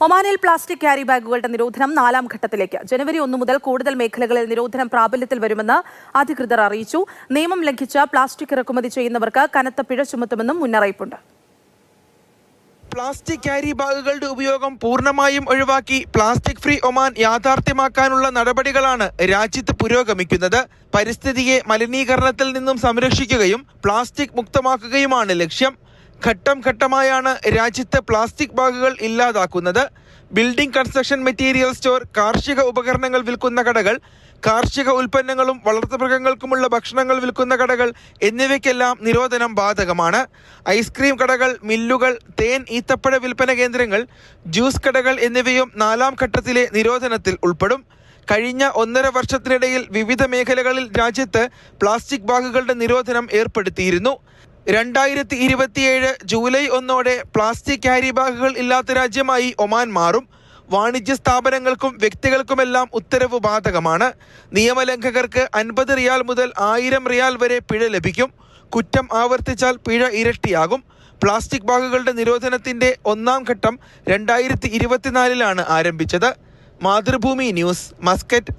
ഒമാനിൽ plastic carry ബാഗുകളുടെ നിരോധനം 4ാം ഘട്ടത്തിലേക്ക്. ജനുവരി 1 മുതൽ കൂടുതൽ മേഖലകളിൽ നിരോധനം പ്രാബല്യത്തിൽ വരുമെന്ന് അധികൃതർ അറിയിച്ചു. നിയമം ലംഘിച്ച് പ്ലാസ്റ്റിക് ഇറക്കുമതി ചെയ്യുന്നവർക്ക് കനത്ത പിഴ ചുമത്തുമെന്നും മുന്നറിയിപ്പുണ്ട്. പ്ലാസ്റ്റിക് ക്യാരി ബാഗുകളുടെ ഉപയോഗം പൂർണ്ണമായും ഒഴിവാക്കി പ്ലാസ്റ്റിക് ഫ്രീ ഒമാൻ യാഥാർത്ഥ്യമാക്കാനുള്ള നടപടികളാണ് രാജ്യത്ത് പുരോഗമിക്കുന്നത്. പരിസ്ഥിതിയെ മലിനീകരണത്തിൽ നിന്നും സംരക്ഷിക്കുകയും പ്ലാസ്റ്റിക് മുക്തമാക്കുകയുമാണ് ലക്ഷ്യം. ഘട്ടം ഘട്ടമായാണ് രാജ്യത്ത് പ്ലാസ്റ്റിക് ബാഗുകൾ ഇല്ലാതാക്കുന്നത്. ബിൽഡിംഗ് കൺസ്ട്രക്ഷൻ മെറ്റീരിയൽ സ്റ്റോർ, കാർഷിക ഉപകരണങ്ങൾ വിൽക്കുന്ന കടകൾ, കാർഷിക ഉൽപ്പന്നങ്ങളും വളർത്തുമൃഗങ്ങൾക്കുമുള്ള ഭക്ഷണങ്ങൾ വിൽക്കുന്ന കടകൾ എന്നിവയ്ക്കെല്ലാം നിരോധനം ബാധകമാണ്. ഐസ്ക്രീം കടകൾ, മില്ലുകൾ, തേൻ, ഈത്തപ്പഴ വിൽപ്പന കേന്ദ്രങ്ങൾ, ജ്യൂസ് കടകൾ എന്നിവയും 4ാം ഘട്ടത്തിലെ നിരോധനത്തിൽ ഉൾപ്പെടും. കഴിഞ്ഞ 1.5 വർഷത്തിനിടയിൽ വിവിധ മേഖലകളിൽ രാജ്യത്ത് പ്ലാസ്റ്റിക് ബാഗുകളുടെ നിരോധനം ഏർപ്പെടുത്തിയിരുന്നു. 2027 ജൂലൈ 1 പ്ലാസ്റ്റിക് ക്യാരി ബാഗുകൾ ഇല്ലാത്ത രാജ്യമായി ഒമാൻ മാറും. വാണിജ്യ സ്ഥാപനങ്ങൾക്കും വ്യക്തികൾക്കുമെല്ലാം ഉത്തരവ് ബാധകമാണ്. നിയമലംഘകർക്ക് 50 റിയാൽ മുതൽ 1000 റിയാൽ വരെ പിഴ ലഭിക്കും. കുറ്റം ആവർത്തിച്ചാൽ പിഴ ഇരട്ടിയാകും. പ്ലാസ്റ്റിക് ബാഗുകളുടെ നിരോധനത്തിന്റെ 1ാം ഘട്ടം 2024 ആരംഭിച്ചത്. Mathrubhumi news, Muscat.